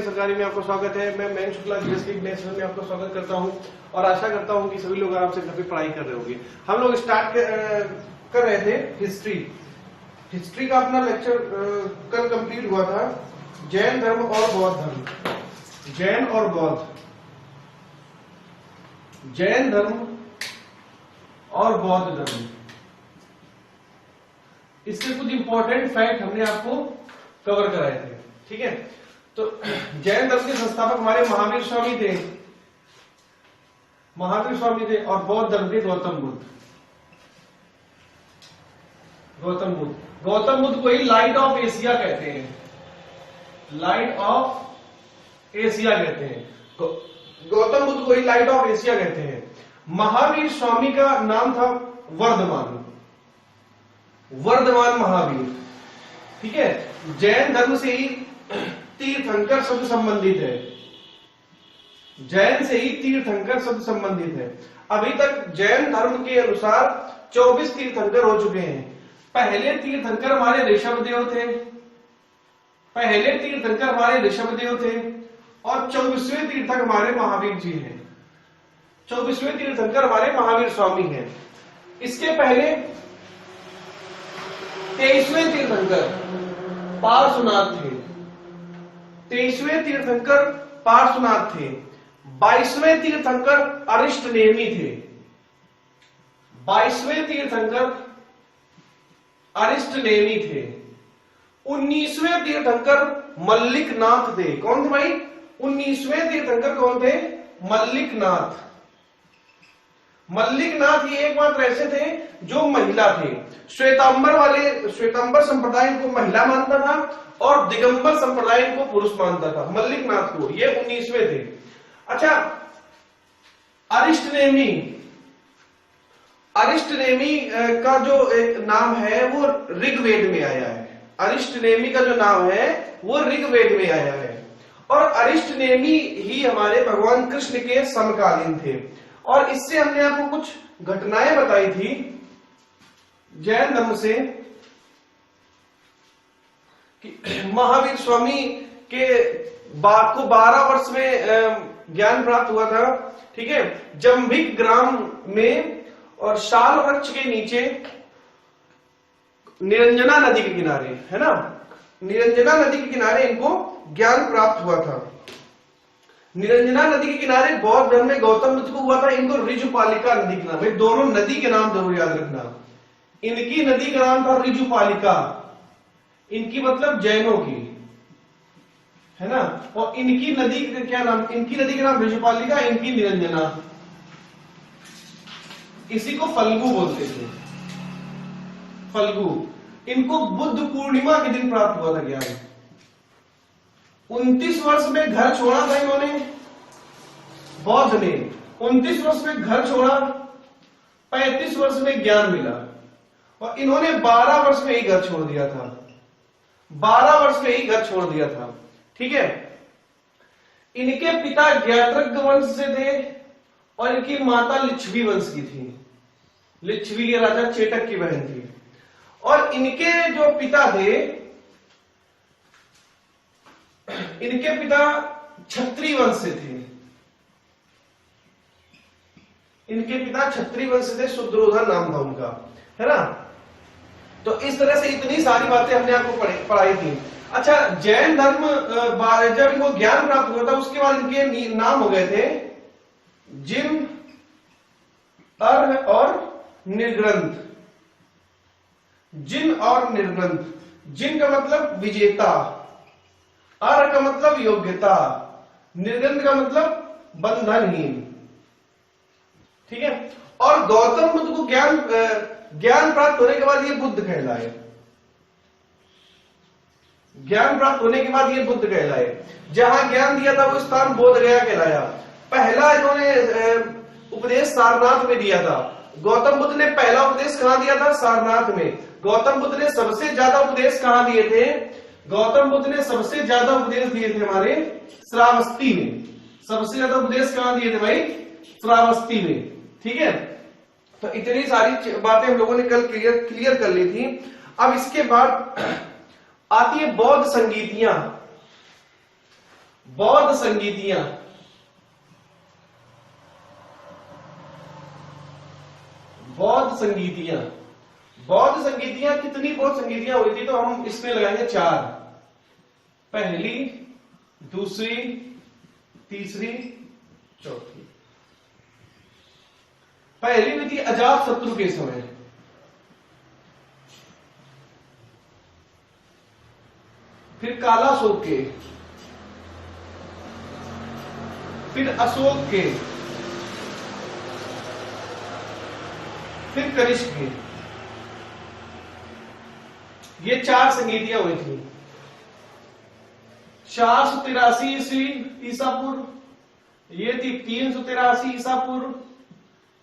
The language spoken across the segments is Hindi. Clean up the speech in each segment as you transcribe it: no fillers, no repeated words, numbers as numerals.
सरकारी में आपको स्वागत है। मैं मयंक शुक्ला जीएसटी नेशनल में आपको स्वागत करता हूं और आशा करता हूं कि सभी लोग आराम से घर पे पढ़ाई कर रहे होंगे। हम लोग स्टार्ट कर रहे थे हिस्ट्री का अपना लेक्चर कल कंप्लीट हुआ था। जैन धर्म और बौद्ध धर्म, जैन और बौद्ध, जैन धर्म और बौद्ध धर्म, इसके कुछ इंपॉर्टेंट फैक्ट हमने आपको कवर कराए थे। ठीक है, तो जैन धर्म के संस्थापक हमारे महावीर स्वामी थे, और बौद्ध धर्म के गौतम बुद्ध को ही लाइट ऑफ एशिया कहते हैं, लाइट ऑफ एशिया कहते हैं। गौतम बुद्ध को ही लाइट ऑफ एशिया कहते हैं। महावीर स्वामी का नाम था वर्धमान महावीर। ठीक है, जैन धर्म से ही तीर्थंकर शब्द संबंधित है, जैन से ही तीर्थंकर शब्द संबंधित है। अभी तक जैन धर्म के अनुसार 24 तीर्थंकर हो चुके हैं। पहले तीर्थंकर हमारे ऋषभदेव थे, और 24वें तीर्थंकर हमारे महावीर जी हैं। 24वें तीर्थंकर हमारे महावीर स्वामी हैं। इसके पहले 23वें तीर्थंकर पार्श्वनाथ थे, 23वें तीर्थंकर पार्श्वनाथ थे। 22वें तीर्थंकर अरिष्टनेमी थे, 22वें तीर्थंकर अरिष्टनेमी थे। 19वें तीर्थंकर मल्लिकनाथ थे। कौन थे भाई? 19वें तीर्थंकर कौन थे? मल्लिकनाथ ये एकमात्र ऐसे थे जो महिला थे। श्वेतांबर संप्रदाय को महिला मानता था और दिगंबर संप्रदाय को पुरुष मानता था। मल्लिकनाथ को ये 19वें थे। अच्छा, अरिष्टनेमी का जो एक नाम है वो ऋग्वेद में आया है। अरिष्टनेमी का जो नाम है वो ऋग्वेद में आया है, और अरिष्टनेमी ही हमारे भगवान कृष्ण के समकालीन थे। और इससे हमने आपको कुछ घटनाएं बताई थी जैन धर्म से कि महावीर स्वामी के को 12 वर्ष में ज्ञान प्राप्त हुआ था। ठीक है, जंभिक ग्राम में और शाल वृक्ष के नीचे निरंजना नदी के किनारे, है ना, निरंजना नदी के किनारे इनको ज्ञान प्राप्त हुआ था। निरंजना नदी के किनारे बौद्ध धर्म में गौतम बुद्ध को हुआ था। इनको ऋजुपालिका नदी के नाम, दोनों नदी के नाम जरूर याद रखना। इनकी नदी का नाम था ऋजुपालिका, इनकी मतलब जैनों की, है ना, और इनकी नदी का क्या नाम? इनकी नदी का नाम ऋजुपालिका, इनकी निरंजना। इसी को फल्गु बोलते थे, फल्गु। इनको बुद्ध पूर्णिमा के दिन प्राप्त हुआ था ज्ञान। 29 वर्ष में घर छोड़ा था इन्होंने, बौद्ध ने 29 वर्ष में घर छोड़ा, 35 वर्ष में ज्ञान मिला, और इन्होंने 12 वर्ष में ही घर छोड़ दिया था, 12 वर्ष में ही घर छोड़ दिया था। ठीक है, इनके पिता ज्ञात्रज्ञ वंश से थे और इनकी माता लिच्छवी वंश की थी। लिच्छवी के राजा चेटक की बहन थी। और इनके जो पिता थे, इनके पिता क्षत्रिय वंश से थे, इनके पिता क्षत्रिय वंश से थे, शुद्रोधन नाम था उनका, है ना। तो इस तरह से इतनी सारी बातें हमने आपको पढ़ाई थी। अच्छा, जैन धर्म जब इनको ज्ञान प्राप्त हुआ था उसके बाद इनके नाम हो गए थे जिन, अर्ह और निर्ग्रंथ। जिन और निर्ग्रंथ। जिन का मतलब विजेता, अर्ह का मतलब योग्यता, निर्ग्रंथ का मतलब बंधनहीन। ठीक है, और गौतम बुद्ध को ज्ञान प्राप्त होने के बाद ये बुद्ध कहलाए। ज्ञान प्राप्त होने के बाद ये बुद्ध कहलाए। जहां ज्ञान दिया था वो स्थान बोध गया कहलाया। पहला इन्होंने उपदेश सारनाथ में दिया था। गौतम बुद्ध ने पहला उपदेश कहां दिया था? सारनाथ में। गौतम बुद्ध ने सबसे ज्यादा उपदेश कहां दिए थे? गौतम बुद्ध ने सबसे ज्यादा उपदेश दिए थे हमारे श्रावस्ती में। सबसे ज्यादा उपदेश कहां दिए थे भाई? श्रावस्ती में। ठीक है, तो इतनी सारी बातें हम लोगों ने कल क्लियर कर ली थी। अब इसके बाद आती है बौद्ध संगीतियां। बौद्ध संगीतियां, बौद्ध संगीतियां, बौद्ध संगीतियां कितनी बौद्ध संगीतियां हुई थी, तो हम इसमें लगाएंगे 4। पहली, दूसरी, तीसरी, चौथी। पहली हुई थी अजात शत्रु के समय, फिर कालाशोक के, फिर अशोक के, फिर कनिष्क के। ये 4 संगीतियां हुई थी। 483 ईस्वी ईसा पूर्व, ये थी 383 ईसा पूर्व,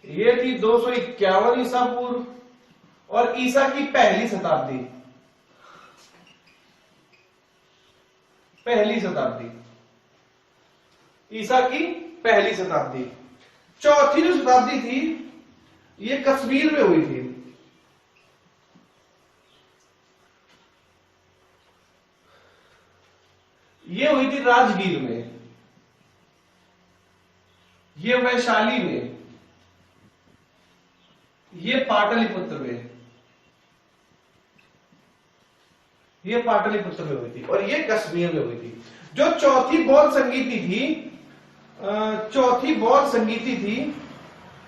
ये थी 251 ईसा पूर्व, और ईसा की पहली शताब्दी, पहली शताब्दी, ईसा की पहली शताब्दी। चौथी जो शताब्दी थी ये कश्मीर में हुई थी। ये हुई थी राजगीर में, ये वैशाली में, ये पाटलिपुत्र में, ये पाटलिपुत्र में हुई थी, और ये कश्मीर में हुई थी। जो चौथी बौद्ध संगीति थी, चौथी बौद्ध संगीति थी,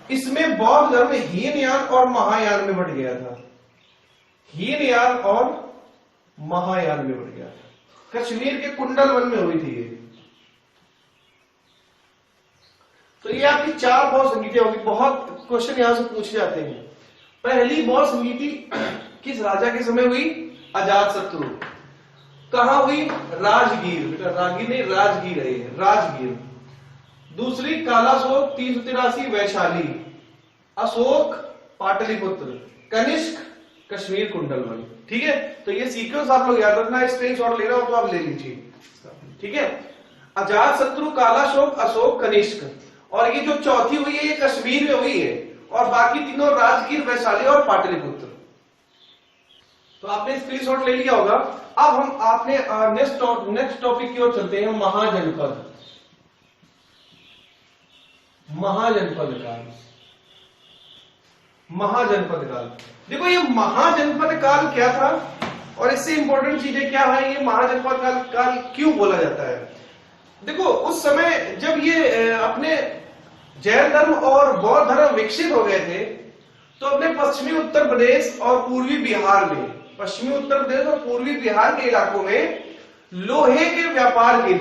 इसमें बौद्ध धर्म हीनयान और महायान में बढ़ गया था। हीनयान और महायान में बढ़ गया था। कश्मीर के कुंडल वन में हुई थी ये। तो ये आपकी 4 बौद्ध संगीतियां होगी। बहुत क्वेश्चन यहां से पूछे जाते हैं। पहली बौद्ध संगीति किस राजा के समय हुई? अजातशत्रु। कहां हुई? राजगीर। बेटा राजगीर नहीं, राजगीर है, राजगीर। दूसरी कालाशोक 383 वैशाली, अशोक पाटलिपुत्र, कनिष्क कश्मीर कुंडलवन। ठीक है, तो ये सीक्वेंस आप लोग याद रखना। स्क्रीनशॉट ले रहा हो तो आप ले लीजिए। ठीक है, अजातशत्रु, कालाशोक, अशोक, कनिष्क, और ये जो चौथी हुई है ये कश्मीर में हुई है, और बाकी तीनों राजगीर, वैशाली और पाटलिपुत्र। तो आपने स्क्रीनशॉट ले लिया होगा। अब हम आपने नेक्स्ट टॉपिक की ओर चलते हैं, महाजनपद। महाजनपद काल। महाजनपद काल, देखो ये महाजनपद काल क्या था और इससे इंपॉर्टेंट चीजें क्या है, ये महाजनपद काल क्यों बोला जाता है। देखो उस समय जब ये अपने जैन धर्म और बौद्ध धर्म विकसित हो गए थे, तो अपने पश्चिमी उत्तर प्रदेश और पूर्वी बिहार में, पश्चिमी उत्तर प्रदेश और पूर्वी बिहार के इलाकों में लोहे के व्यापार के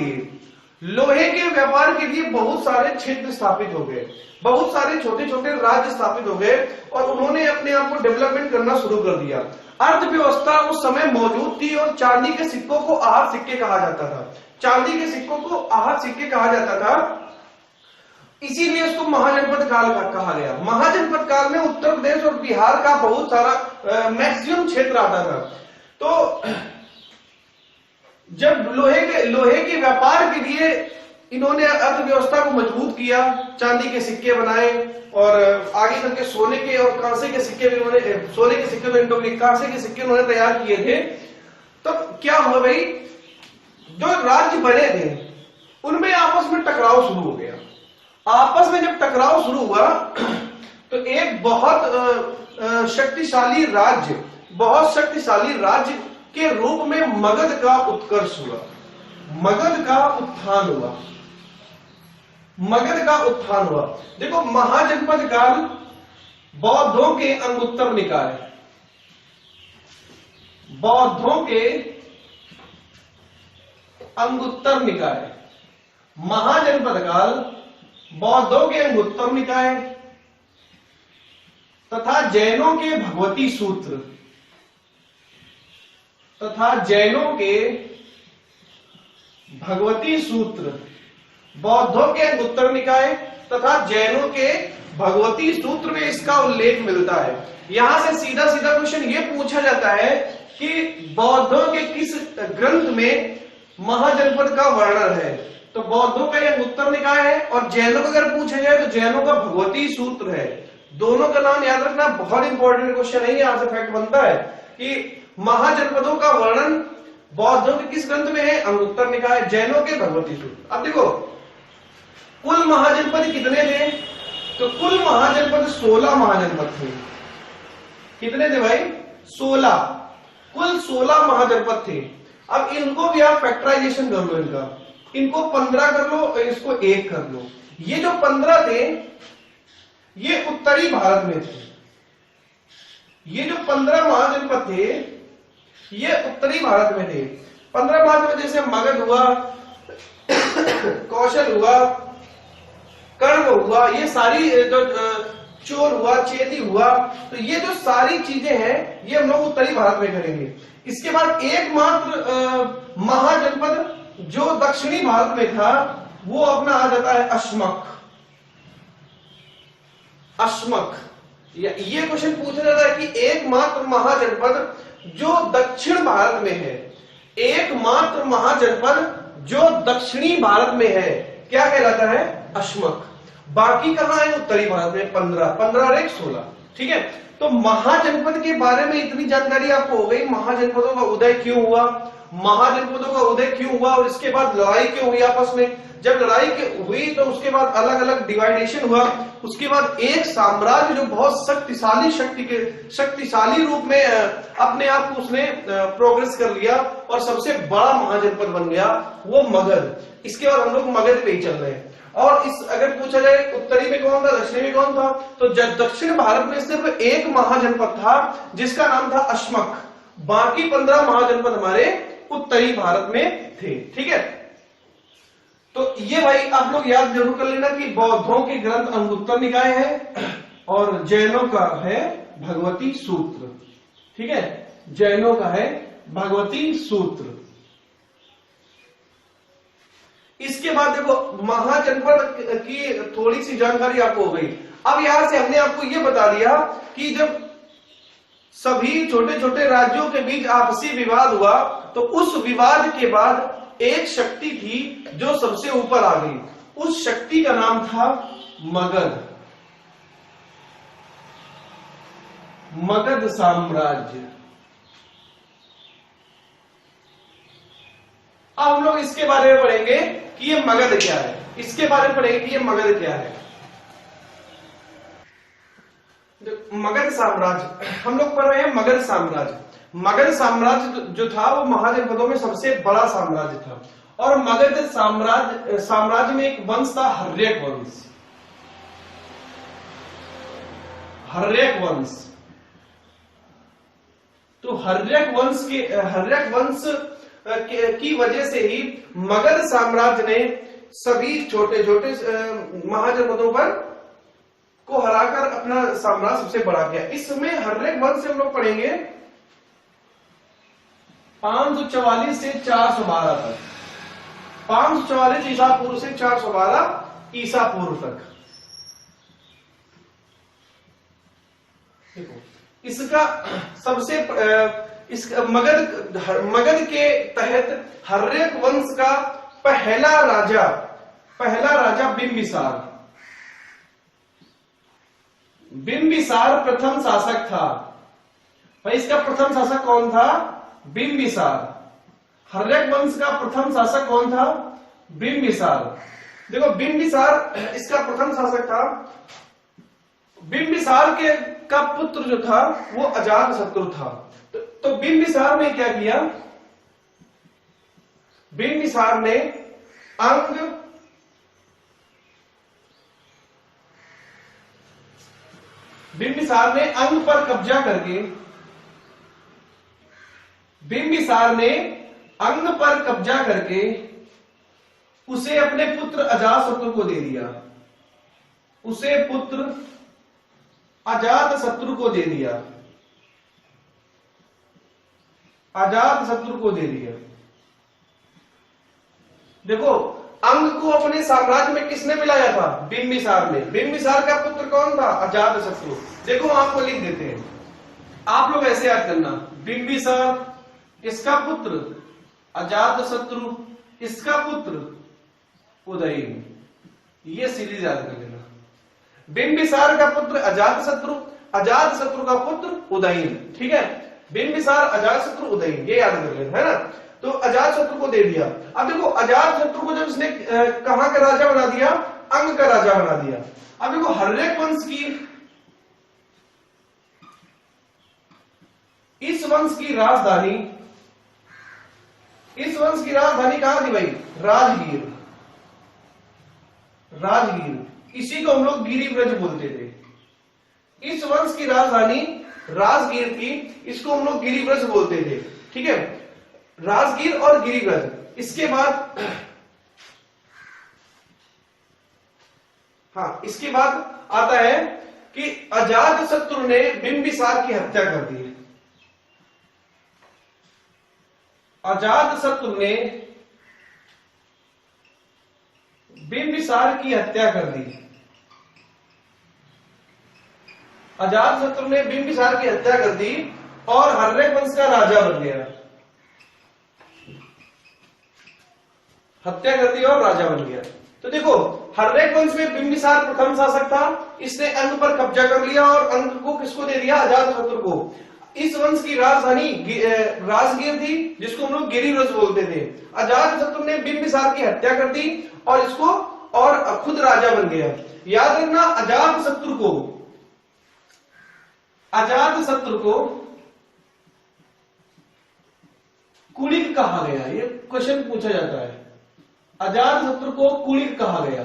लिए, बहुत सारे क्षेत्र स्थापित हो गए, बहुत सारे छोटे छोटे राज्य स्थापित हो गए, और उन्होंने अपने आप को डेवलपमेंट करना शुरू कर दिया। अर्थव्यवस्था उस समय मौजूद थी, और चांदी के सिक्कों को आहत सिक्के कहा जाता था। चांदी के सिक्कों को आहत सिक्के कहा जाता था, इसीलिए उसको महाजनपद काल कहा गया। महाजनपद काल में उत्तर प्रदेश और बिहार का बहुत सारा मैक्सिमम क्षेत्र आता था। तो जब लोहे के व्यापार के लिए इन्होंने अर्थव्यवस्था को मजबूत किया, चांदी के सिक्के बनाए, और आगे चल के सोने के और कांसे के सिक्के भी उन्होंने, सोने के सिक्के तो इनको कांसे के सिक्के उन्होंने तैयार किए थे। तो क्या हुआ भाई, जो राज्य बने थे उनमें आपस में टकराव शुरू हो गया। आपस में जब टकराव शुरू हुआ तो एक बहुत शक्तिशाली राज्य के रूप में मगध का उत्कर्ष हुआ, मगध का उत्थान हुआ, मगध का उत्थान हुआ। देखो महाजनपद काल बौद्धों के अंगुत्तर निकाय, बौद्धों के अंगुत्तर निकाय, महाजनपद काल बौद्धों के अंगुत्तर निकाय तथा जैनों के भगवती सूत्र, तथा जैनों के भगवती सूत्र, बौद्धों के अंगुत्तर निकाय तथा जैनों के भगवती सूत्र में इसका उल्लेख मिलता है। यहां से सीधा सीधा क्वेश्चन ये पूछा जाता है कि बौद्धों के किस ग्रंथ में महाजनपद का वर्णन है। तो बौद्धों का यह अंगुत्तर निकाय है, और जैनों का अगर पूछा जाए तो जैनों का भगवती सूत्र है। दोनों का नाम याद रखना, बहुत इंपॉर्टेंट क्वेश्चन है। यहां से फैक्ट बनता है कि महाजनपदों का वर्णन बौद्धों के किस ग्रंथ में है? अंगुत्तर निकाय। जैनों के भगवती सूत्र। अब देखो कुल महाजनपद कितने थे? तो कुल महाजनपद 16 महाजनपद थे। कितने थे भाई? 16। कुल 16 महाजनपद थे। अब इनको भी आप फैक्टराइजेशन कर लो, इनको 15 कर लो और इसको 1 कर लो। ये जो 15 थे ये उत्तरी भारत में थे। ये जो 15 महाजनपद थे ये उत्तरी भारत में थे। 15 महाजनपद जैसे मगध हुआ, कौशल हुआ, कर्ण हुआ, ये सारी जो चोर हुआ, चेदी हुआ, तो ये जो सारी चीजें हैं ये हम लोग उत्तरी भारत में करेंगे। इसके बाद एकमात्र महाजनपद जो दक्षिणी भारत में था वो अपना आ जाता है अश्मक। अश्मक ये क्वेश्चन पूछा जाता है कि एकमात्र महाजनपद जो दक्षिण भारत में है, एकमात्र महाजनपद जो दक्षिणी भारत में है क्या कहलाता है? अश्मक। बाकी कहां है? उत्तरी भारत में 15 और 1 16। ठीक है, तो महाजनपद के बारे में इतनी जानकारी आपको हो गई। महाजनपदों का उदय क्यों हुआ, महाजनपदों का उदय क्यों हुआ और इसके बाद लड़ाई क्यों हुई आपस में। जब लड़ाई हुई तो उसके बाद अलग अलग डिवाइडेशन हुआ। उसके बाद एक साम्राज्य जो बहुत शक्तिशाली रूप में अपने आप को उसने प्रोग्रेस कर लिया और सबसे बड़ा महाजनपद बन गया वो मगध। इसके बाद हम लोग मगध पे ही चल रहे हैं। और इस अगर पूछा जाए उत्तरी में कौन था, दक्षिणी में कौन था, तो दक्षिण भारत में सिर्फ एक महाजनपद था जिसका नाम था अश्मक। बाकी 15 महाजनपद हमारे उत्तरी भारत में थे। ठीक है, तो ये भाई आप लोग याद जरूर कर लेना कि बौद्धों के ग्रंथ अंगुत्तर निकाय है और जैनों का है भगवती सूत्र। ठीक है, जैनों का है भगवती सूत्र। इसके बाद देखो महाजनपद की थोड़ी सी जानकारी आपको हो गई। अब यहां से हमने आपको यह बता दिया कि जब सभी छोटे छोटे राज्यों के बीच आपसी विवाद हुआ तो उस विवाद के बाद एक शक्ति थी जो सबसे ऊपर आ गई। उस शक्ति का नाम था मगध। मगध साम्राज्य। अब हम लोग इसके बारे में पढ़ेंगे कि ये मगध क्या है। इसके बारे में पढ़ेंगे कि ये मगध क्या है। मगध साम्राज्य हम लोग पढ़ रहे हैं। मगध साम्राज्य, मगध साम्राज्य जो था वो महाजनपदों में सबसे बड़ा साम्राज्य था। और मगध साम्राज्य में एक वंश था हर्यक वंश। हर्यक वंश, तो हर्यक वंश की वजह से ही मगध साम्राज्य ने सभी छोटे छोटे महाजनपदों पर को हराकर अपना साम्राज्य सबसे बड़ा किया। इसमें हर्यक वंश से हम लोग पढ़ेंगे 544 से 412 तक। 544 ईसा पूर्व से 412 ईसा पूर्व तक। देखो इसका सबसे मगध के तहत हर्यक वंश का पहला राजा बिंबिसार प्रथम शासक था। भाई इसका प्रथम शासक कौन था? बिंबिसार। हर्यक वंश का प्रथम शासक कौन था? बिंबिसार। देखो बिंबिसार इसका प्रथम शासक था। बिंबिसार का पुत्र जो था वो अजातशत्रु था। तो बिंबिसार ने क्या किया? बिंबिसार ने अंग पर कब्जा करके उसे अपने पुत्र अजातशत्रु को दे दिया। अजातशत्रु को दे दिया। देखो अंग को अपने साम्राज्य में किसने मिलाया था? बिंबिसार ने। बिंबिसार का पुत्र कौन था? अजातशत्रु। देखो आपको लिख देते हैं, आप लोग ऐसे याद करना। बिंबिसार इसका पुत्र अजातशत्रु, इसका पुत्र उदयन। ये सीरीज याद कर लेना। बिंबिसार का पुत्र अजातशत्रु, अजातशत्रु का पुत्र उदयन। ठीक है, बिंबिसार, अजातशत्रु, उदयन, ये याद कर लेना है ना। तो अजात शत्रु को दे दिया। अब देखो अजात शत्रु को जब इसने कहां का राजा बना दिया, अंग का राजा बना दिया। अब देखो हर्रेक वंश की, इस वंश की राजधानी, इस वंश की राजधानी कहां थी भाई, राजगीर। राजगीर, इसी को हम लोग गिरिव्रज बोलते थे। इस वंश की राजधानी राजगीर थी, इसको हम लोग गिरिव्रज बोलते थे। ठीक है, राजगीर और गिरिव्रज। इसके बाद हाँ, इसके बाद आता है कि अजातशत्रु ने बिंबिसार की हत्या कर दी। अजातशत्रु ने बिंबिसार की हत्या कर दी। अजातशत्रु ने बिंबिसार की हत्या कर दी और हर्रेक वंश का राजा बन गया। हत्या कर दी और राजा बन गया। तो देखो हर्रेक वंश में बिंबिसार प्रथम शासक था, इसने अंग पर कब्जा कर लिया और अंग को किसको दे दिया, अजातशत्रु को। इस वंश की राजधानी राजगीर थी, जिसको हम लोग गिरिव्रज बोलते थे। अजातशत्रु ने बिंबिसार की हत्या कर दी और इसको और खुद राजा बन गया। याद रखना अजातशत्रु को कुलिक कहा गया, ये क्वेश्चन पूछा जाता है। अजातशत्रु को कुलिक कहा गया।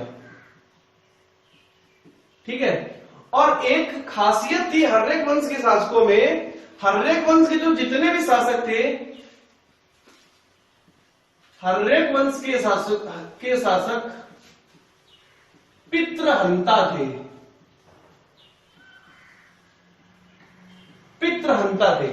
ठीक है, और एक खासियत थी हर्रेक वंश के शासकों में, हर्रेक वंश के जो जितने भी शासक थे, हर्रेक वंश के शासक पितृहंता थे। पितृहंता थे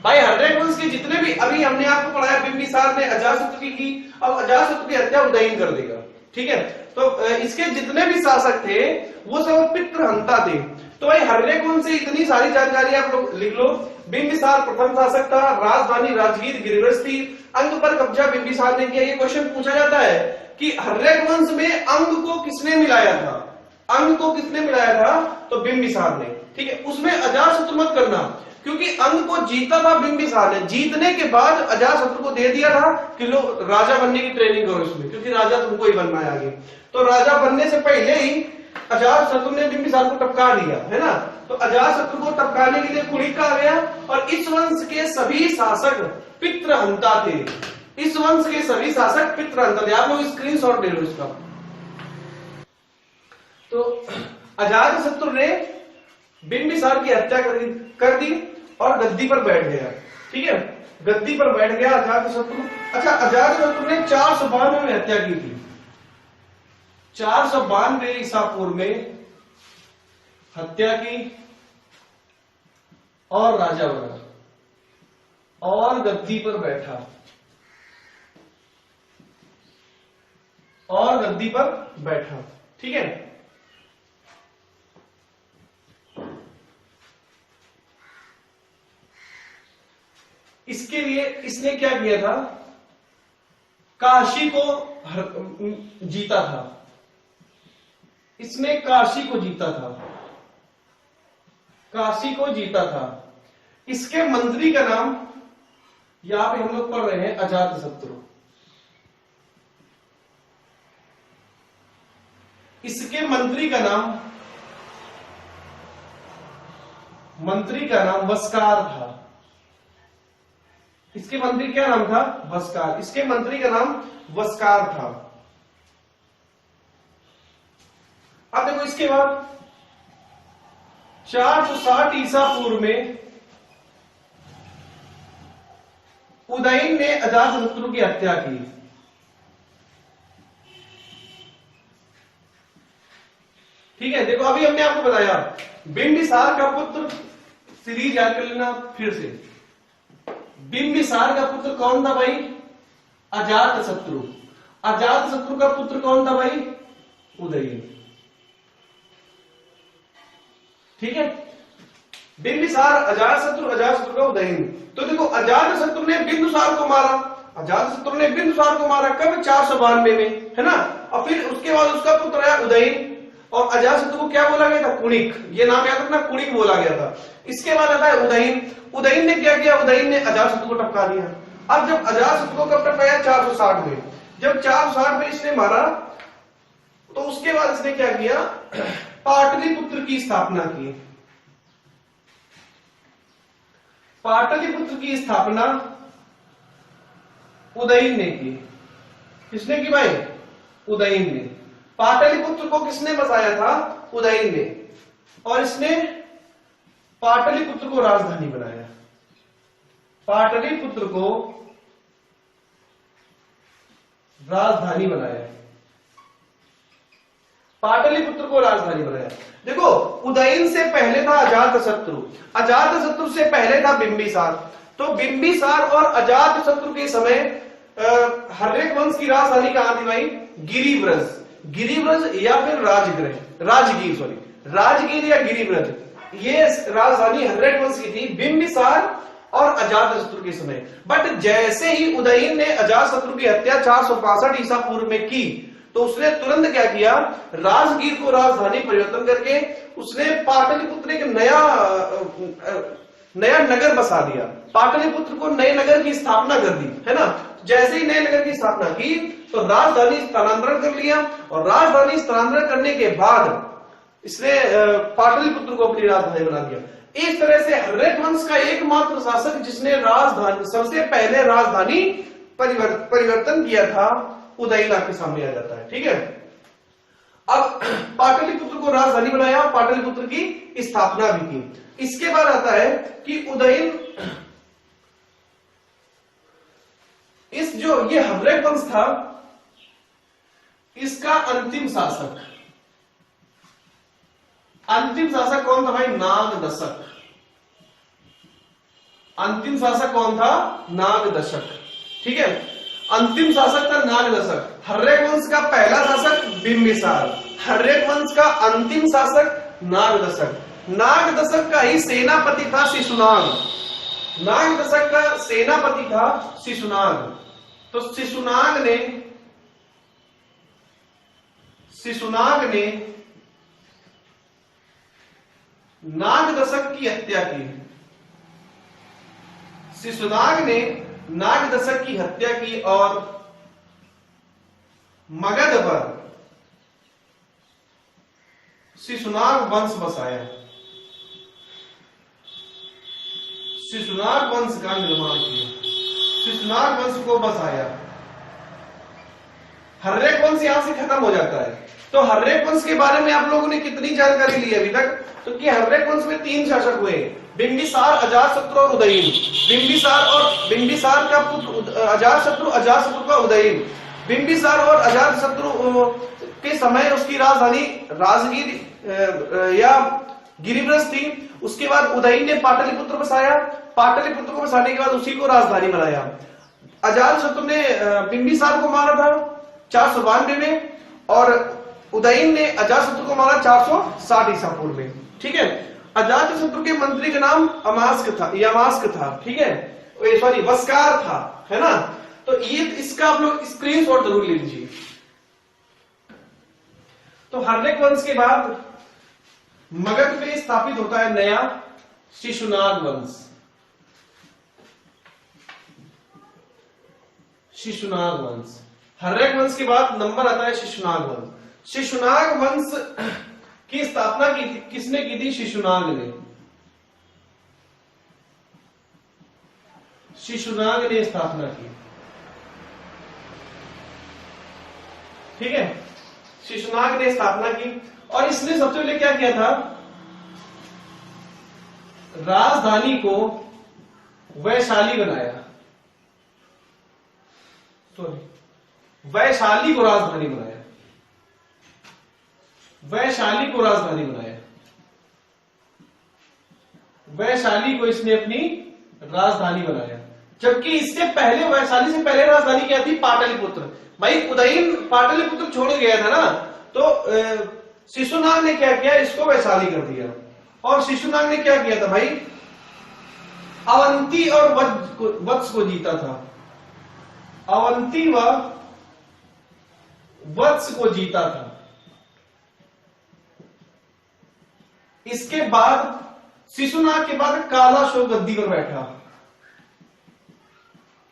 भाई। हर्रेक वंश के जितने भी, अभी हमने आपको पढ़ाया बिंबिसार ने अजातशत्रु की, अब अजातशत्रु की हत्या उदयन कर देगा। ठीक है, तो इसके जितने भी शासक थे वो सब पितृहंता थे। तो भाई हर्रेक वंश से इतनी सारी जानकारी आप लोग लिख लो। बिंबिसार प्रथम शासक था, राजधानी राजगीर गिरिव्रज थी, अंग पर कब्जा बिंबिसार ने किया। ये क्वेश्चन पूछा जाता है कि हर्रेक वंश में अंग को किसने मिलाया था, अंग को किसने मिलाया था, तो बिंबिसार ने। ठीक है, उसमें अजातशत्रु मत करना, क्योंकि अंग को जीता था बिंबिसार ने। जीतने के बाद अजातशत्रु को दे दिया था कि लो राजा बनने की ट्रेनिंग करो इसमें, क्योंकि राजा तुमको ही बनना है आगे। तो राजा बनने से पहले ही अजातशत्रु ने बिंबिसार को टपका दिया, है ना। तो अजातशत्रु को टपकाने के लिए कुलिक कहा गया। और इस वंश के सभी शासक पितृहंता थे। इस वंश के सभी शासक पितृहंता थे। आप लोग स्क्रीनशॉट ले लो इसका। तो अजातशत्रु ने बिंबिसार की हत्या कर दी और गद्दी पर बैठ गया। ठीक है, गद्दी पर बैठ गया अजातशत्रु। अच्छा, अजातशत्रु ने 492 में हत्या की थी। 492 ईसा पूर्व में हत्या की और राजा बना और गद्दी पर बैठा, और गद्दी पर बैठा। ठीक है, इसके लिए इसने क्या किया था, काशी को जीता था। इसने काशी को जीता था, काशी को जीता था। इसके मंत्री का नाम यहां पे हम लोग पढ़ रहे हैं अजातशत्रु। इसके मंत्री का नाम वस्कार था। इसके मंत्री क्या नाम था, वस्कार। इसके मंत्री का नाम वस्कार था। अब देखो इसके बाद 460 ईसा पूर्व में उदयन ने अजातशत्रु की हत्या की। ठीक है, देखो अभी हमने आपको बताया बिंबिसार का पुत्र, सीरीज याद कर लेना फिर से। बिंबिसार का पुत्र कौन था भाई, अजातशत्रु। अजातशत्रु का पुत्र कौन था भाई, उदयन। ठीक है, बिंबिसार अजातशत्रु, अजातशत्रु का उदयन। तो देखो अजातशत्रु ने बिंदुसार को मारा, अजातशत्रु ने बिंदुसार को मारा कब, 492 में, है ना। और फिर उसके बाद उसका पुत्र आया उदयन, और अजातशत्रु को क्या बोला गया था, कुणिक। ये नाम याद रखना, कुणिक बोला गया था। इसके बाद आता है उदयन। उदयन ने क्या किया, उदयन ने अजातशत्रु को टपका दिया। अब जब अजातशत्रु को कब तक आया 460 में, जब 460 में इसने मारा तो उसके बाद इसने क्या किया, पाटलिपुत्र की स्थापना की। पाटलिपुत्र की स्थापना उदयन ने की। किसने की भाई, उदयन ने। पाटलिपुत्र को किसने बसाया था, उदयन ने, और इसने पाटलिपुत्र को राजधानी बनाया। पाटलिपुत्र को राजधानी बनाया, पाटलिपुत्र को राजधानी बनाया। देखो उदयन से पहले था अजातशत्रु, अजातशत्रु से पहले था बिंबिसार। तो बिंबिसार और अजातशत्रु के समय हर्यक वंश की राजधानी कहां थी भाई, गिरिव्रज, गिरिव्रज या फिर राजगृह, राजगीर, सॉरी राजगीर या गिरिव्रज, ये राजधानी हर्यक वंश की थी बिंबिसार और अजातशत्रु के समय। बट जैसे ही उदयन ने अजातशत्रु की हत्या 465 ईसा पूर्व में की तो उसने तुरंत क्या किया, राजगीर को राजधानी परिवर्तन करके उसने पाटलिपुत्र एक नया नगर बसा दिया। पाटलिपुत्र को नए नगर की स्थापना कर दी, है ना। जैसे ही नए नगर की स्थापना की तो राजधानी स्थानांतरण कर लिया, और राजधानी स्थानांतरण करने के बाद इसने पाटलिपुत्र को अपनी राजधानी बना दिया। इस तरह से हर्यक वंश का एकमात्र शासक जिसने राजधानी, सबसे पहले राजधानी परिवर्तन किया था, उदयन आपके सामने आ जाता है। ठीक है, अब पाटलिपुत्र को राजधानी बनाया, पाटलिपुत्र की स्थापना भी की। इसके बाद आता है कि उदयन, इस जो ये हर्यक वंश था इसका अंतिम शासक, अंतिम शासक कौन था भाई, नागदशक। अंतिम शासक कौन था, नागदशक। ठीक है, अंतिम शासक था नागदशक। हर्यक वंश का पहला शासक बिंबिसार, हर्यक वंश का अंतिम शासक नागदशक। नागदशक का ही सेनापति था शिशुनाग, नागदशक का सेनापति था शिशुनाग। तो शिशुनाग ने नागदशक की हत्या की। शिशुनाग ने नागदशक की हत्या की और मगध पर शिशुनाग वंश बसाया, शिशुनाग वंश का निर्माण किया, शिशुनाग वंश को बसाया। हर्यक वंश यहां से खत्म हो जाता है। तो हर्यक वंश के बारे में आप लोगों ने कितनी जानकारी ली अभी तक, तो कि हर्यक वंश में 3 शासक हुए, बिंबिसार, अजातशत्रु और उदयन। बिंबिसार का पुत्र अजातशत्रु, अजातशत्रु का उदयन। बिंबिसार और अजातशत्रु के समय उसकी राजधानी राजगीर या गिरिव्रज थी। उसके बाद उदयन ने पाटलिपुत्र बसाया, पाटलिपुत्र को बसाने के बाद उसी को राजधानी बनाया। अजातशत्रु ने बिंबिसार को मारा था 492 में, और उदयन ने अजातशत्रु को मारा 460 ईसा पूर्व में। ठीक है, अजातशत्रु के मंत्री का नाम यमास्क था। ठीक है, सॉरी वस्कार था, है ना। तो ये इसका आप लोग स्क्रीनशॉट जरूर ले लीजिए। तो हर्यक वंश के बाद मगध में स्थापित होता है नया शिशुनाग वंश। शिशुनाग वंश, हर्यक वंश के बाद नंबर आता है शिशुनाग वंश। शिशुनाग वंश की स्थापना किसने की थी, शिशुनाग ने। शिशुनाग ने स्थापना की। ठीक है, शिशुनाग ने स्थापना की, और इसने सबसे पहले क्या किया था, राजधानी को वैशाली बनाया। वैशाली को राजधानी बनाया, वैशाली को राजधानी बनाया, वैशाली को इसने अपनी राजधानी बनाया। जबकि इससे पहले, वैशाली से पहले राजधानी क्या थी, पाटलिपुत्र। भाई उदयन पाटलिपुत्र छोड़ गया था ना, तो शिशुनाग ने क्या किया, इसको वैशाली कर दिया। और शिशुनाग ने क्या किया था भाई, अवंती और वत्स को जीता था। अवंती व वत्स को जीता था। इसके बाद शिशुनाग के बाद कालाशोक गद्दी पर बैठा।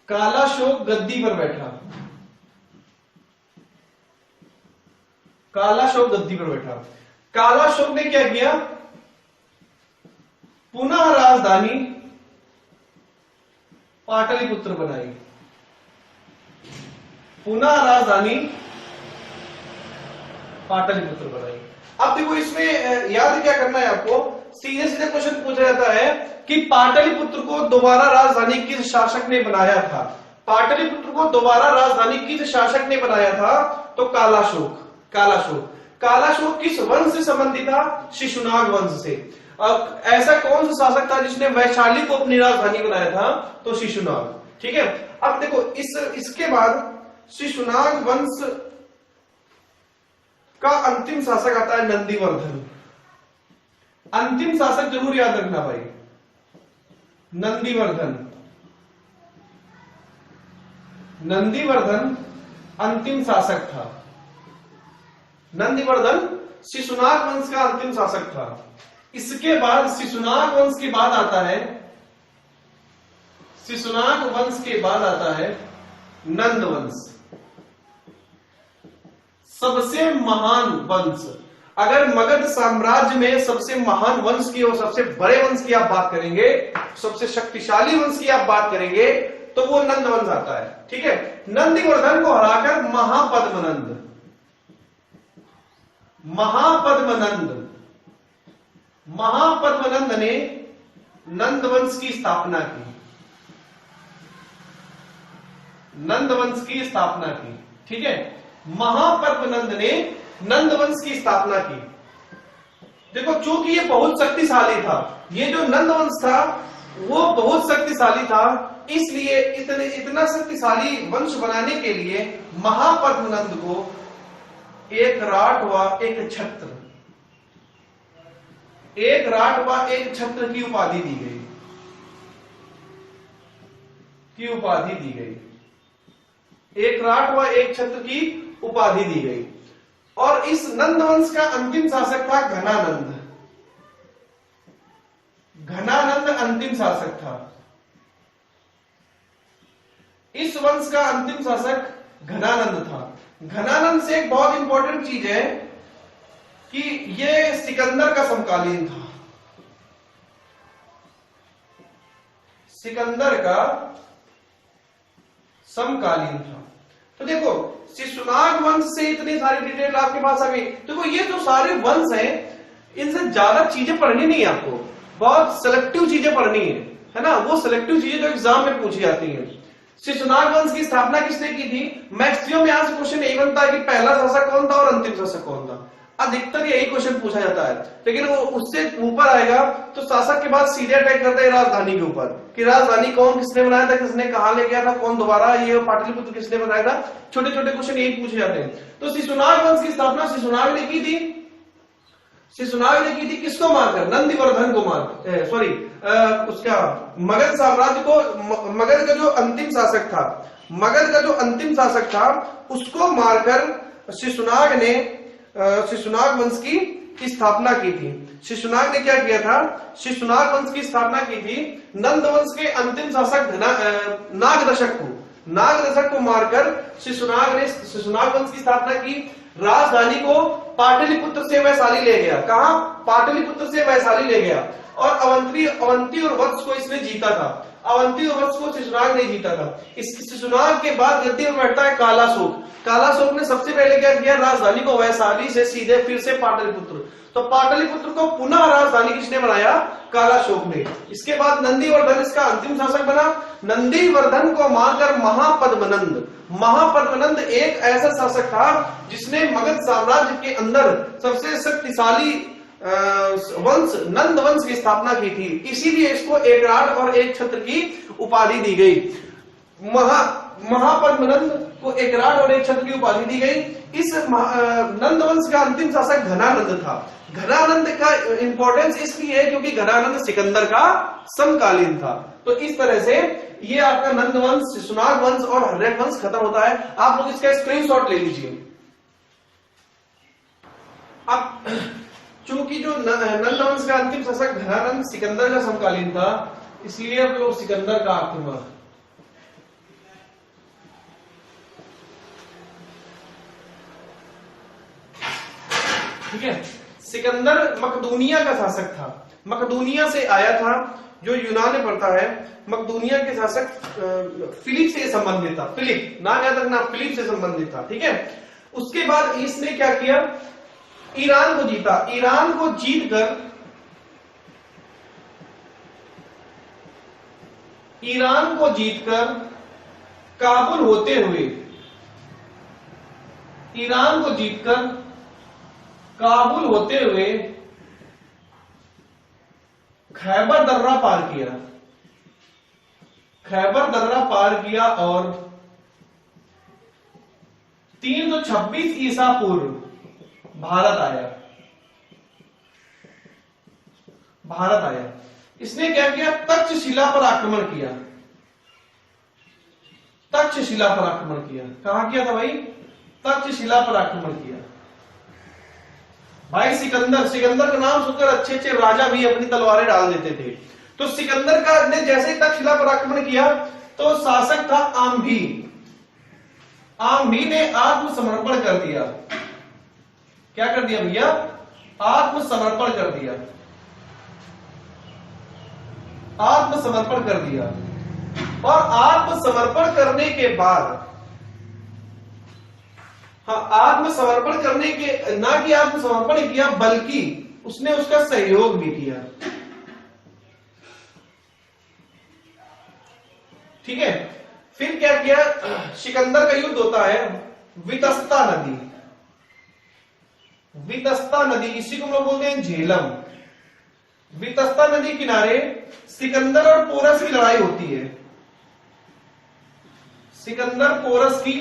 कालाशोक गद्दी पर बैठा, कालाशोक गद्दी पर बैठा। कालाशोक ने क्या किया, पुनः राजधानी पाटलिपुत्र बनाई, पुनः राजधानी पाटलिपुत्र बनाई। अब देखो इसमें याद क्या करना है आपको, सीधे सीधे क्वेश्चन पूछा जाता है कि पाटलिपुत्र को दोबारा राजधानी किस शासक ने बनाया था। पाटलिपुत्र को दोबारा राजधानी किस शासक ने बनाया था, तो कालाशोक। कालाशोक, कालाशोक किस वंश से संबंधित था, शिशुनाग वंश से। अब ऐसा कौन सा शासक था जिसने वैशाली को अपनी राजधानी बनाया था, तो शिशुनाग। ठीक है, अब देखो इसके बाद शिशुनाग वंश का अंतिम शासक आता है नंदीवर्धन। अंतिम शासक जरूर याद रखना भाई, नंदीवर्धन। नंदीवर्धन अंतिम शासक था। नंदीवर्धन शिशुनाग वंश का अंतिम शासक था। इसके बाद शिशुनाग वंश के बाद आता है, शिशुनाग वंश के बाद आता है नंद वंश, सबसे महान वंश। अगर मगध साम्राज्य में सबसे महान वंश की और सबसे बड़े वंश की आप बात करेंगे, सबसे शक्तिशाली वंश की आप बात करेंगे, तो वो नंद वंश आता है। ठीक है, नंदीवर्धन को हराकर महापद्मनंद, महापद्मनंद, महापद्मनंद ने नंद वंश की स्थापना की, नंद वंश की स्थापना की। ठीक है, महापद्मनंद ने नंद वंश की स्थापना की। देखो चूंकि ये बहुत शक्तिशाली था, ये जो नंद वंश था वो बहुत शक्तिशाली था, इसलिए इतना शक्तिशाली वंश बनाने के लिए महापद्मनंद को एक राठ व एक छत्र, एक राठ व एक छत्र की उपाधि दी गई, की उपाधि दी गई, एक राठ व एक छत्र की उपाधि दी गई। और इस नंद वंश का अंतिम शासक था घनानंद। घनानंद अंतिम शासक था। इस वंश का अंतिम शासक घनानंद था। घनानंद से एक बहुत इंपॉर्टेंट चीज है कि ये सिकंदर का समकालीन था, सिकंदर का समकालीन था। तो देखो शिशुनाग वंश से इतनी सारी डिटेल आपके पास आ गई। देखो ये जो सारे वंश हैं, इनसे ज्यादा चीजें पढ़नी नहीं है आपको, बहुत सिलेक्टिव चीजें पढ़नी है ना, वो सिलेक्टिव चीजें जो एग्जाम में पूछी जाती हैं। शिशुनाग वंश की स्थापना किसने की थी? मैक्सिमम यहां से क्वेश्चन यही बनता है कि पहला शासक कौन था और अंतिम शासक कौन था। अधिकतर यही क्वेश्चन पूछा जाता है, लेकिन वो उससे ऊपर आएगा तो शासक के बाद सीधे अटैक करते हैं राजधानी के ऊपर, कि राजधानी कौन किसने बनाया था, किसने कहां ले गया था, कौन दोबारा ये पाटलिपुत्र किसने बनाया था। छोटे छोटे क्वेश्चन यही पूछे जाते हैं। तो शिशुनाग वंश की स्थापना शिशुनाग ने की थी। शिशुनाग ने की थी किसको मारकर? नंदीवर्धन को मार, सॉरी उसका मगध साम्राज्य को, मगध का जो अंतिम शासक था, मगध का जो अंतिम शासक था उसको मारकर शिशुनाग ने शिशुनाग वंश की स्थापना की थी। शिशुनाग ने क्या किया था? शिशुनाग वंश की स्थापना की थी। नंद वंश के अंतिम शासक नागदशक को मारकर शिशुनाग ने शिशुनाग वंश की स्थापना की। राजधानी को पाटलिपुत्र से वैशाली ले गया। कहा? पाटलिपुत्र से वैशाली ले गया। और अवंती और वत्स को इसने जीता था। अवंती और वत्स को शिशुनाग ने जीता था। इस शिशुनाग के बाद गद्दी पर बैठता है कालाशोक। कालाशोक ने सबसे पहले क्या किया? राजधानी को वैशाली से सीधे फिर से पाटलिपुत्र। तो पाटलिपुत्र को पुनः राजधानी किसने बनाया? कालाशोक ने। इसके बाद नंदीवर्धन इसका अंतिम शासक बना। नंदीवर्धन को मारकर महापद्मनंद एक ऐसा शासक था जिसने मगध साम्राज्य के अंदर सबसे शक्तिशाली वंश नंद वंश की स्थापना की थी। इसीलिए इसको एक राठ और एक छत्र की उपाधि दी गई। महापद्मनंद को एक राठ और एक छत्र की उपाधि दी गई। इस नंद वंश का अंतिम शासक घनानंद था। घनानंद का इंपॉर्टेंस इसलिए है क्योंकि घनानंद सिकंदर का समकालीन था। तो इस तरह से ये आपका नंद वंश, शिशुनाग वंश और हर्यक वंश खत्म होता है। आप लोग इसका स्क्रीनशॉट ले लीजिए। अब चूंकि जो नंद वंश का अंतिम शासक घनानंद सिकंदर का समकालीन था, इसलिए आप लोग सिकंदर का आक्रमण, ठीक है। सिकंदर मकदूनिया का शासक था, मकदूनिया से आया था, जो यूनान में पड़ता है। मकदूनिया के शासक फिलिप से संबंधित था, फिलिप नाम याद रखना, फिलिप से संबंधित था। ठीक है। उसके बाद इसने क्या किया, ईरान को जीता। ईरान को जीतकर काबुल होते हुए, ईरान को जीतकर काबुल होते हुए खैबर दर्रा पार किया, खैबर दर्रा पार किया और 326 ईसा पूर्व भारत आया। इसने क्या किया, तक्षशिला पर आक्रमण किया, तक्षशिला पर आक्रमण किया। कहां किया था भाई, तक्षशिला पर आक्रमण किया। भाई सिकंदर का नाम सुनकर अच्छे अच्छे राजा भी अपनी तलवारें डाल देते थे। तो सिकंदर का ने जैसे ही तक्षशिला पर आक्रमण किया तो शासक था आम्भी। आम्भी ने आत्मसमर्पण कर दिया। क्या कर दिया भैया, आत्मसमर्पण कर दिया, आत्मसमर्पण कर दिया। और आत्मसमर्पण करने के बाद, हाँ, आत्मसमर्पण करने के, ना कि आत्मसमर्पण किया बल्कि उसने उसका सहयोग भी किया। ठीक है। फिर क्या किया, सिकंदर का युद्ध होता है वितस्ता नदी, वितस्ता नदी, इसी को हम लोग बोलते हैं झेलम। वितस्ता नदी किनारे सिकंदर और पोरस की लड़ाई होती है। सिकंदर पोरस की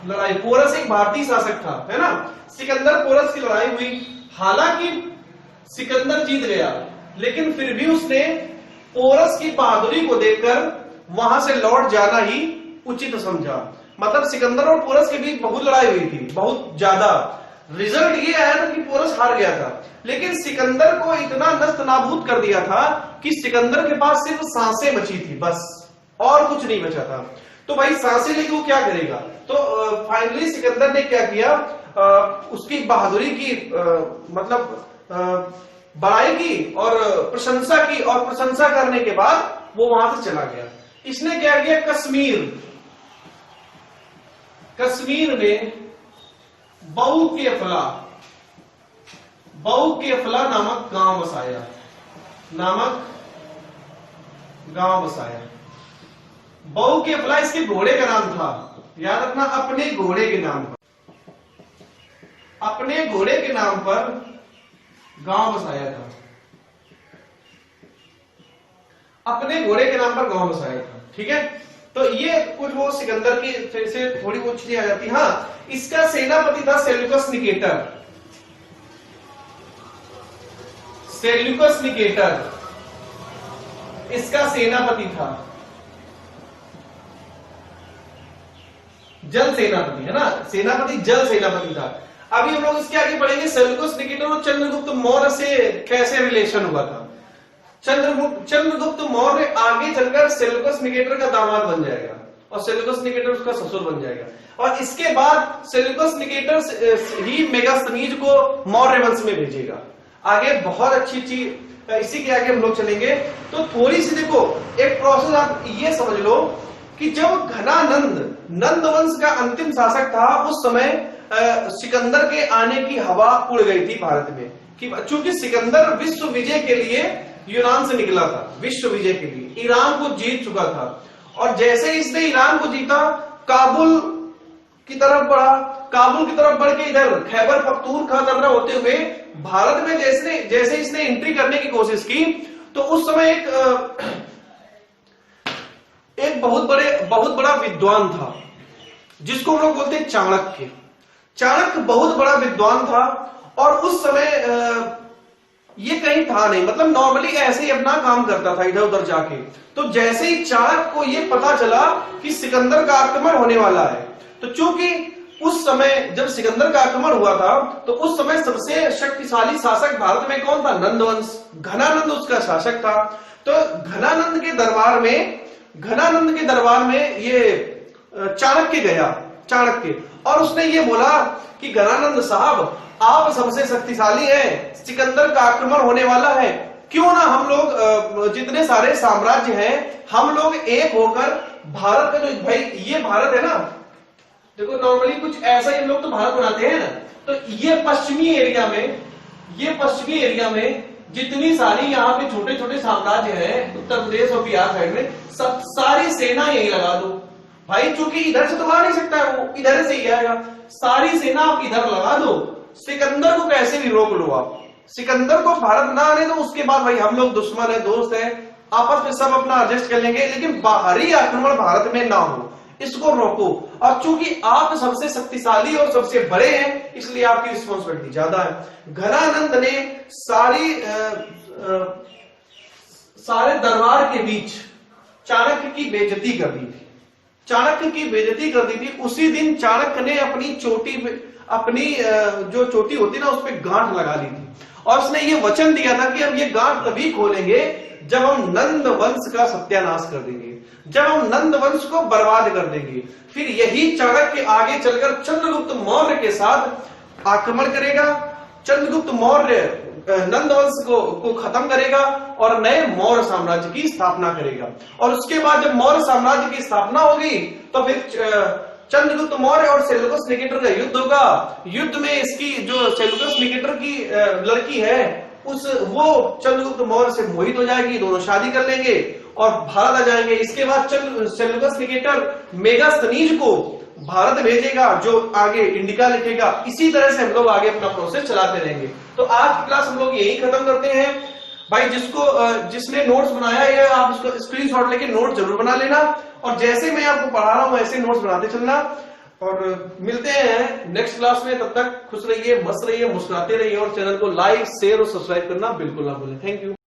लड़ाई, पोरस एक भारतीय शासक था, है ना। सिकंदर पोरस की लड़ाई हुई। हालांकि सिकंदर जीत गया, लेकिन फिर भी उसने पोरस की बहादुरी को देखकर वहां से लौट जाना ही उचित समझा। मतलब सिकंदर और पोरस के बीच बहुत लड़ाई हुई थी, बहुत ज्यादा। रिजल्ट ये आया था कि पोरस हार गया था, लेकिन सिकंदर को इतना नस्त नाबूद कर दिया था कि सिकंदर के पास सिर्फ सांसें बची थी, बस, और कुछ नहीं बचा था। तो भाई सांसें लेके वो क्या करेगा। तो फाइनली सिकंदर ने क्या किया, उसकी बहादुरी की मतलब बड़ाई की और प्रशंसा की, और प्रशंसा करने के बाद वो वहां से चला गया। इसने क्या किया, कश्मीर में बहु केफला नामक गांव बसाया। बहु केफला इसके घोड़े का नाम था, याद रखना, अपने घोड़े के नाम पर गांव बसाया था, अपने घोड़े के नाम पर गांव बसाया था। ठीक है। तो ये कुछ वो सिकंदर की फिर से थोड़ी बहुत चीजें आ जाती। हाँ, इसका सेनापति था सेल्यूकस निकेटर, इसका सेनापति था, जल सेनापति, है ना, सेनापति जल सेनापति था। अभी हम लोग इसके आगे पढ़ेंगे सेल्यूकस निकेटर और चंद्रगुप्त मौर्य से कैसे रिलेशन हुआ था। चंद्रगुप्त मौर्य आगे चलकर सेल्यूकस निकेटर का दामाद बन जाएगा और सेल्यूकस निकेटर उसका ससुर बन जाएगा। और इसके बाद सेल्यूकस निकेटर ही मेगास्थनीज को मौर्य वंश में भेजेगा। आगे बहुत अच्छी चीज, इसी के आगे हम लोग चलेंगे। तो थोड़ी सी देखो, एक प्रोसेस आप ये समझ लो कि जब नंद वंश का अंतिम शासक था, उस समय सिकंदर के आने की हवा उड़ गई थी भारत में, कि चूंकि सिकंदर विश्व विजय के लिए यूनान से निकला था, विश्व विजय के लिए ईरान को जीत चुका था। और जैसे इसने ईरान को जीता, काबुल की तरफ बढ़ के इधर खैबर पख्तूनख्वा दर्रा होते हुए भारत में जैसे इसने एंट्री करने की कोशिश की, तो उस समय एक बहुत बड़ा विद्वान था, जिसको हम लोग बोलते हैं चाणक्य। चाणक्य बहुत बड़ा विद्वान था, और उस समय ये कहीं था नहीं, मतलब नॉर्मली ऐसे ही अपना काम करता था इधर उधर जाके। तो जैसे ही चाणक्य को ये पता चला कि सिकंदर का आक्रमण होने वाला है, तो चूंकि उस समय जब सिकंदर का आक्रमण हुआ था, तो उस समय सबसे शक्तिशाली शासक भारत में कौन था, नंदवंश, घनानंद उसका शासक था। तो घनानंद के दरबार में ये चाणक्य गया चाणक्य, और उसने ये बोला कि घनानंद साहब आप सबसे शक्तिशाली हैं, सिकंदर का आक्रमण होने वाला है, क्यों ना हम लोग जितने सारे साम्राज्य हैं हम लोग एक होकर भारत का जो, भाई ये भारत है ना, देखो नॉर्मली कुछ ऐसा ही हम लोग तो भारत बनाते हैं ना, तो ये पश्चिमी एरिया में जितनी सारी यहाँ पे छोटे छोटे साम्राज्य हैं उत्तर प्रदेश और बिहार साइड में, सब सारी सेना यही लगा दो भाई, चूंकि इधर से तो आ नहीं सकता है, वो इधर से ही आएगा, सारी सेना आप इधर लगा दो, सिकंदर को कैसे भी रोक लो आप, सिकंदर को भारत ना आने दो, उसके बाद भाई हम लोग दुश्मन है, दोस्त है, आपस में सब अपना एडजस्ट कर लेंगे, लेकिन बाहरी आक्रमण भारत में ना हो, इसको रोको। और चूंकि आप सबसे शक्तिशाली और सबसे बड़े हैं इसलिए आपकी रिस्पॉन्सिबिलिटी ज्यादा है। घनानंद ने सारे दरबार के बीच चाणक्य की बेइज्जती कर दी थी, चाणक्य की बेइज्जती कर दी थी। उसी दिन चाणक्य ने अपनी चोटी पे, अपनी जो चोटी होती ना उस पर गांठ लगा ली थी, और उसने ये वचन दिया था कि हम ये गांठ तभी खोलेंगे जब हम नंद वंश का सत्यानाश कर देंगे, जब हम नंद वंश को बर्बाद कर देंगे। फिर यही चाणक्य आगे चलकर चंद्रगुप्त मौर्य के साथ आक्रमण करेगा, चंद्रगुप्त मौर्य नंद वंश को खत्म करेगा और नए मौर्य साम्राज्य की स्थापना करेगा। और उसके बाद जब मौर्य साम्राज्य की स्थापना होगी तो फिर चंद्रगुप्त मौर्य और सेल्यूकस निकेटर का युद्ध होगा। युद्ध में इसकी जो सेल्यूकस निकेटर की लड़की है वो चंद्रगुप्त मौर्य से मोहित हो जाएगी, दोनों शादी कर लेंगे और भारत आ जाएंगे। इसके बाद सेल्यूकस निकेटर मेगास्थनीज को भारत भेजेगा जो आगे इंडिका लिखेगा। इसी तरह से हम लोग आगे अपना प्रोसेस चलाते रहेंगे। तो आज की क्लास हम लोग यही खत्म करते हैं। भाई जिसने नोट्स बनाया है आप इसको स्क्रीनशॉट लेके नोट जरूर बना लेना, और जैसे मैं आपको पढ़ा रहा हूं ऐसे नोट्स बनाते चलना। और मिलते हैं नेक्स्ट क्लास में, तब तक खुश रहिए, मस्त रहिए, मुस्कुराते रहिए, और चैनल को लाइक शेयर और सब्सक्राइब करना बिल्कुल ना भूलें। Thank you.